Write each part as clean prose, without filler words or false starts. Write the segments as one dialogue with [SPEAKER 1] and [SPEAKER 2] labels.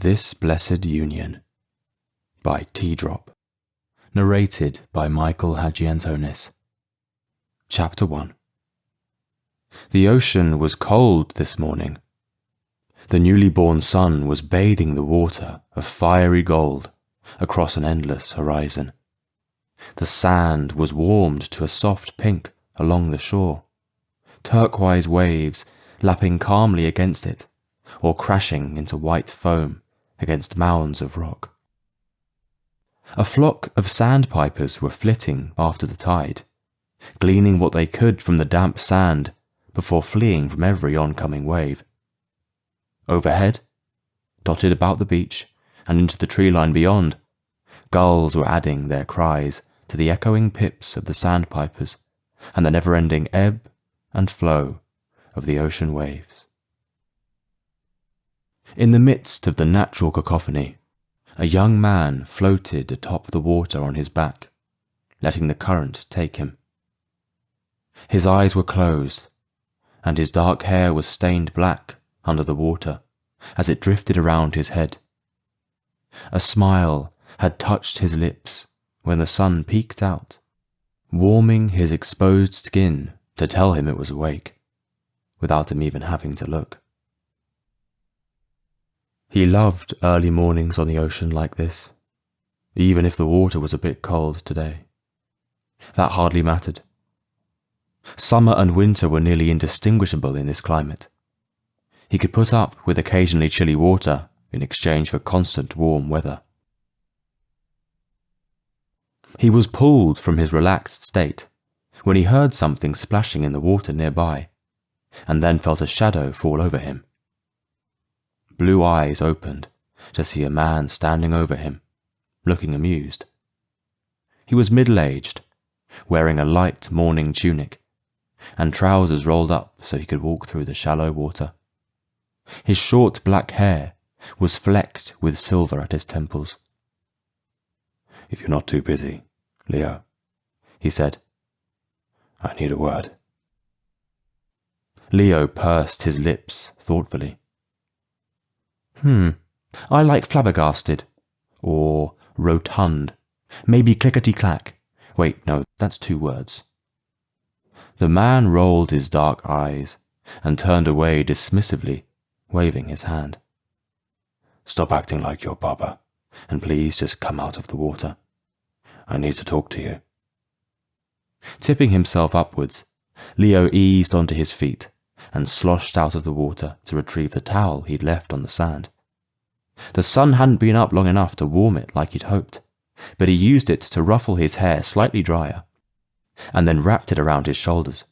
[SPEAKER 1] This Blessed Union by T-Drop. Narrated by Michael Hagiantonis. Chapter 1. The ocean was cold this morning. The newly born sun was bathing the water of fiery gold across an endless horizon. The sand was warmed to a soft pink along the shore, turquoise waves lapping calmly against it or crashing into white foam against mounds of rock. A flock of sandpipers were flitting after the tide, gleaning what they could from the damp sand before fleeing from every oncoming wave. Overhead, dotted about the beach and into the tree line beyond, gulls were adding their cries to the echoing pips of the sandpipers and the never-ending ebb and flow of the ocean waves. In the midst of the natural cacophony, a young man floated atop the water on his back, letting the current take him. His eyes were closed, and his dark hair was stained black under the water as it drifted around his head. A smile had touched his lips when the sun peeked out, warming his exposed skin to tell him it was awake, without him even having to look. He loved early mornings on the ocean like this, even if the water was a bit cold today. That hardly mattered. Summer and winter were nearly indistinguishable in this climate. He could put up with occasionally chilly water in exchange for constant warm weather. He was pulled from his relaxed state when he heard something splashing in the water nearby, and then felt a shadow fall over him. Blue eyes opened to see a man standing over him, looking amused. He was middle-aged, wearing a light morning tunic, and trousers rolled up so he could walk through the shallow water. His short black hair was flecked with silver at his temples. "If you're not too busy, Leo," he said, "I need a word." Leo pursed his lips thoughtfully. I like flabbergasted, or rotund, maybe clickety-clack. Wait, no, that's 2 words. The man rolled his dark eyes and turned away dismissively, waving his hand. "Stop acting like your papa, and please just come out of the water. I need to talk to you." Tipping himself upwards, Leo eased onto his feet and sloshed out of the water to retrieve the towel he'd left on the sand. The sun hadn't been up long enough to warm it like he'd hoped, but he used it to ruffle his hair slightly drier, and then wrapped it around his shoulders.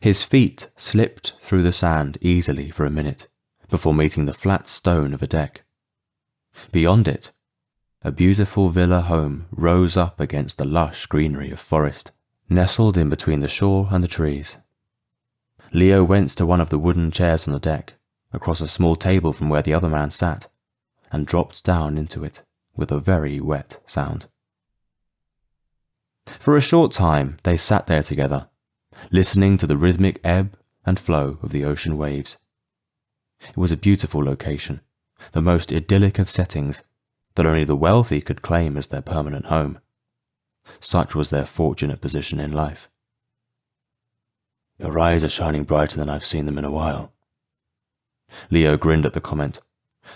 [SPEAKER 1] His feet slipped through the sand easily for a minute before meeting the flat stone of a deck. Beyond it, a beautiful villa home rose up against the lush greenery of forest, nestled in between the shore and the trees. Leo went to one of the wooden chairs on the deck, across a small table from where the other man sat, and dropped down into it with a very wet sound. For a short time they sat there together, listening to the rhythmic ebb and flow of the ocean waves. It was a beautiful location, the most idyllic of settings that only the wealthy could claim as their permanent home. Such was their fortunate position in life. "Your eyes are shining brighter than I've seen them in a while." Leo grinned at the comment,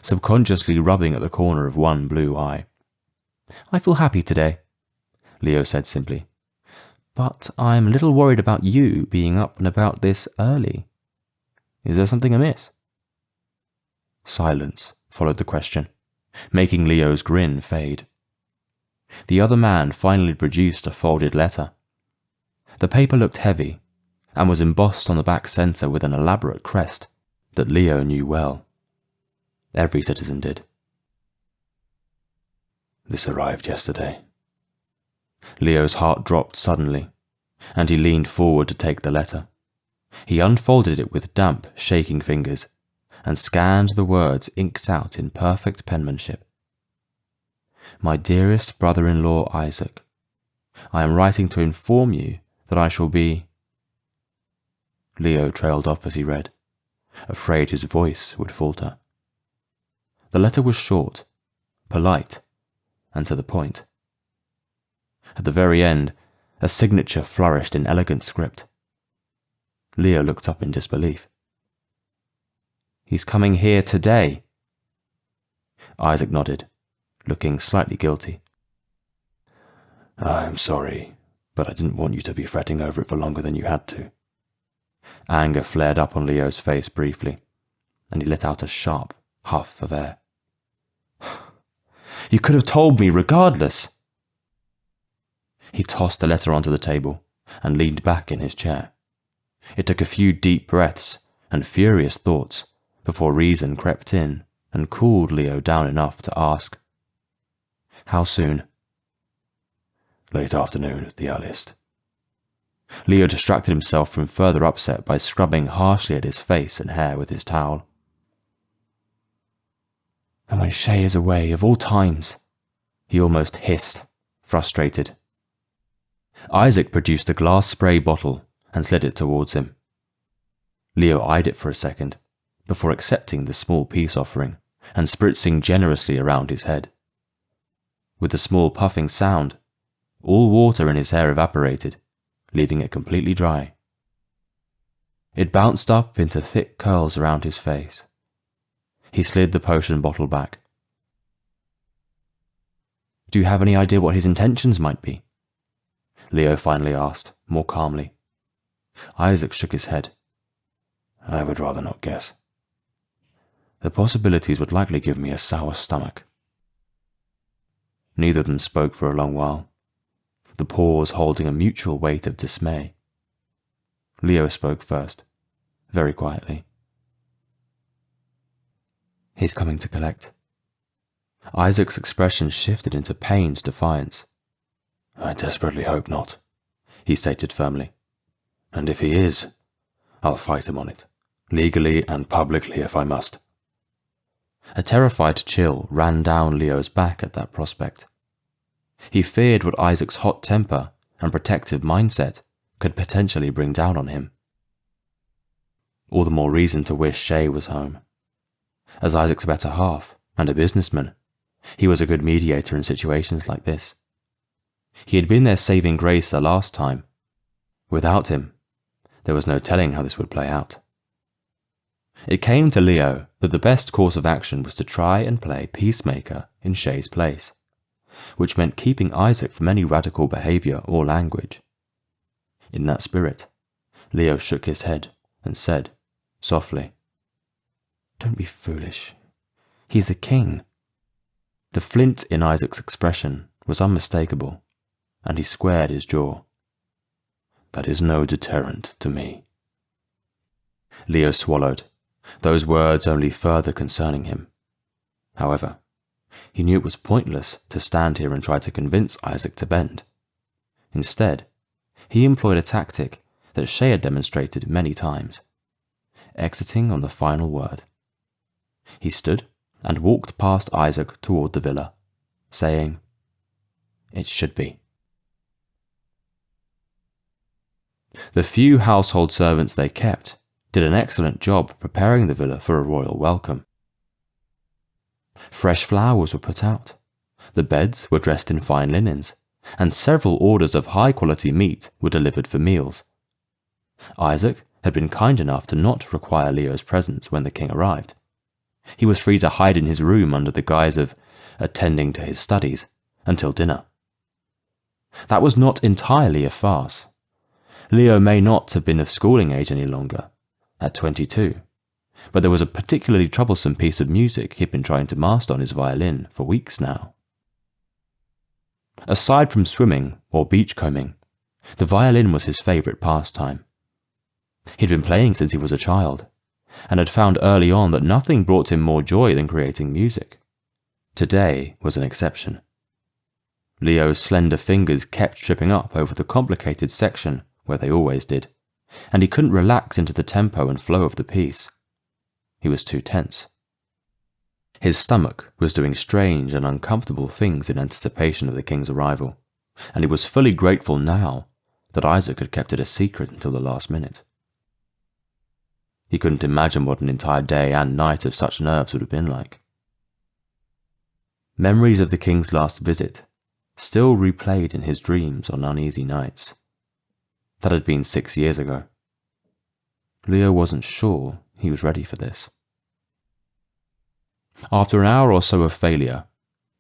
[SPEAKER 1] subconsciously rubbing at the corner of one blue eye. "I feel happy today," Leo said simply. "But I'm a little worried about you being up and about this early. Is there something amiss?" Silence followed the question, making Leo's grin fade. The other man finally produced a folded letter. The paper looked heavy and was embossed on the back center with an elaborate crest that Leo knew well. Every citizen did. "This arrived yesterday." Leo's heart dropped suddenly, and he leaned forward to take the letter. He unfolded it with damp, shaking fingers and scanned the words inked out in perfect penmanship. "My dearest brother-in-law Isaac, I am writing to inform you that I shall be—" Leo trailed off as he read, afraid his voice would falter. The letter was short, polite, and to the point. At the very end, a signature flourished in elegant script. Leo looked up in disbelief. "He's coming here today." Isaac nodded, looking slightly guilty. "I'm sorry, but I didn't want you to be fretting over it for longer than you had to." Anger flared up on Leo's face briefly, and he let out a sharp huff of air. "You could have told me regardless." He tossed the letter onto the table and leaned back in his chair. It took a few deep breaths and furious thoughts before reason crept in and cooled Leo down enough to ask, "How soon?" "Late afternoon at the earliest." Leo distracted himself from further upset by scrubbing harshly at his face and hair with his towel. "And when Shay is away, of all times," he almost hissed, frustrated. Isaac produced a glass spray bottle and slid it towards him. Leo eyed it for a second, before accepting the small peace offering and spritzing generously around his head. With a small puffing sound, all water in his hair evaporated, leaving it completely dry. It bounced up into thick curls around his face. He slid the potion bottle back. "Do you have any idea what his intentions might be?" Leo finally asked, more calmly. Isaac shook his head. "I would rather not guess. The possibilities would likely give me a sour stomach." Neither of them spoke for a long while, the pause holding a mutual weight of dismay. Leo spoke first, very quietly. "He's coming to collect." Isaac's expression shifted into pained defiance. "I desperately hope not," he stated firmly. "And if he is, I'll fight him on it, legally and publicly if I must." A terrified chill ran down Leo's back at that prospect. He feared what Isaac's hot temper and protective mindset could potentially bring down on him. All the more reason to wish Shay was home. As Isaac's better half and a businessman, he was a good mediator in situations like this. He had been their saving grace the last time. Without him, there was no telling how this would play out. It came to Leo that the best course of action was to try and play peacemaker in Shay's place, which meant keeping Isaac from any radical behavior or language. In that spirit, Leo shook his head and said, softly, "Don't be foolish. He's the king." The flint in Isaac's expression was unmistakable, and he squared his jaw. "That is no deterrent to me." Leo swallowed, those words only further concerning him. However, he knew it was pointless to stand here and try to convince Isaac to bend. Instead, he employed a tactic that Shay had demonstrated many times, exiting on the final word. He stood and walked past Isaac toward the villa, saying, "It should be." The few household servants they kept did an excellent job preparing the villa for a royal welcome. Fresh flowers were put out, the beds were dressed in fine linens, and several orders of high-quality meat were delivered for meals. Isaac had been kind enough to not require Leo's presence when the king arrived. He was free to hide in his room under the guise of attending to his studies until dinner. That was not entirely a farce. Leo may not have been of schooling age any longer, at 22, but there was a particularly troublesome piece of music he'd been trying to master on his violin for weeks now. Aside from swimming or beachcombing, the violin was his favourite pastime. He'd been playing since he was a child, and had found early on that nothing brought him more joy than creating music. Today was an exception. Leo's slender fingers kept tripping up over the complicated section where they always did, and he couldn't relax into the tempo and flow of the piece. He was too tense. His stomach was doing strange and uncomfortable things in anticipation of the king's arrival, and he was fully grateful now that Isaac had kept it a secret until the last minute. He couldn't imagine what an entire day and night of such nerves would have been like. Memories of the king's last visit still replayed in his dreams on uneasy nights. That had been 6 years ago. Leo wasn't sure he was ready for this. After an hour or so of failure,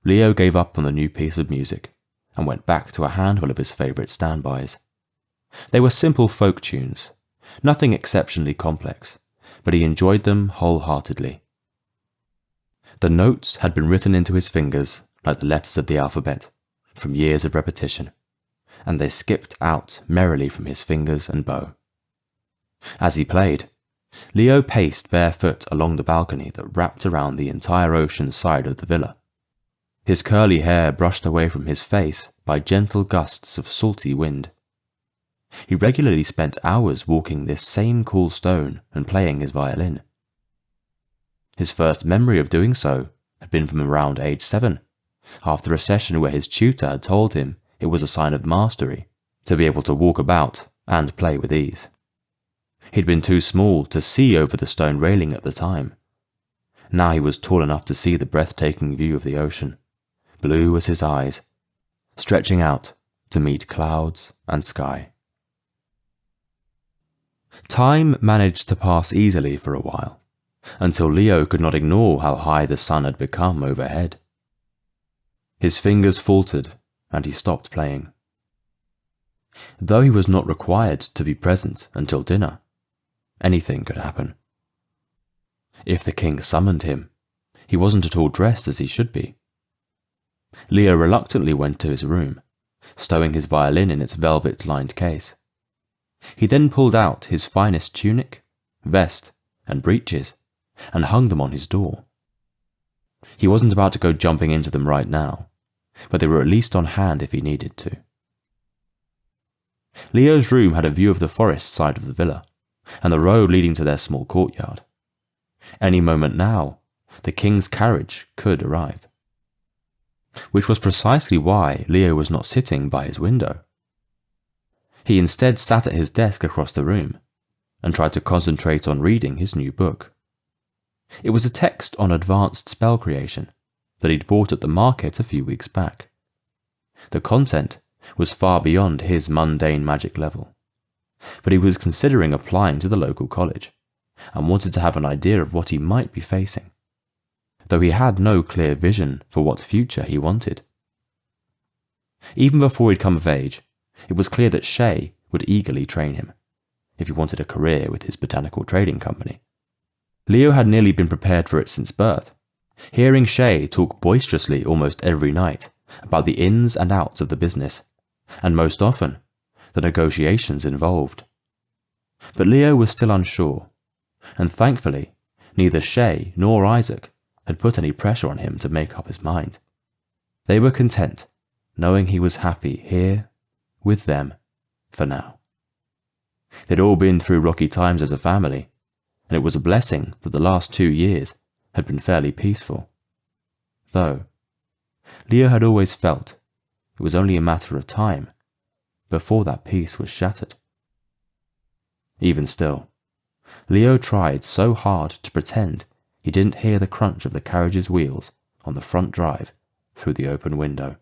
[SPEAKER 1] Leo gave up on the new piece of music and went back to a handful of his favourite standbys. They were simple folk tunes, nothing exceptionally complex, but he enjoyed them wholeheartedly. The notes had been written into his fingers like the letters of the alphabet, from years of repetition, and they skipped out merrily from his fingers and bow. As he played, Leo paced barefoot along the balcony that wrapped around the entire ocean side of the villa. His curly hair brushed away from his face by gentle gusts of salty wind. He regularly spent hours walking this same cool stone and playing his violin. His first memory of doing so had been from around age 7, after a session where his tutor had told him it was a sign of mastery to be able to walk about and play with ease. He'd been too small to see over the stone railing at the time. Now he was tall enough to see the breathtaking view of the ocean, blue as his eyes, stretching out to meet clouds and sky. Time managed to pass easily for a while, until Leo could not ignore how high the sun had become overhead. His fingers faltered, and he stopped playing. Though he was not required to be present until dinner, anything could happen. If the king summoned him, he wasn't at all dressed as he should be. Leo reluctantly went to his room, stowing his violin in its velvet-lined case. He then pulled out his finest tunic, vest, and breeches, and hung them on his door. He wasn't about to go jumping into them right now, but they were at least on hand if he needed to. Leo's room had a view of the forest side of the villa, and the road leading to their small courtyard. Any moment now, the king's carriage could arrive. Which was precisely why Leo was not sitting by his window. He instead sat at his desk across the room, and tried to concentrate on reading his new book. It was a text on advanced spell creation that he'd bought at the market a few weeks back. The content was far beyond his mundane magic level, but he was considering applying to the local college, and wanted to have an idea of what he might be facing, though he had no clear vision for what future he wanted. Even before he'd come of age, it was clear that Shay would eagerly train him, if he wanted a career with his botanical trading company. Leo had nearly been prepared for it since birth, hearing Shay talk boisterously almost every night about the ins and outs of the business, and most often, the negotiations involved. But Leo was still unsure, and thankfully, neither Shay nor Isaac had put any pressure on him to make up his mind. They were content, knowing he was happy here, with them, for now. They'd all been through rocky times as a family, and it was a blessing that the last 2 years had been fairly peaceful. Though, Leo had always felt it was only a matter of time before that peace was shattered. Even still, Leo tried so hard to pretend he didn't hear the crunch of the carriage's wheels on the front drive through the open window.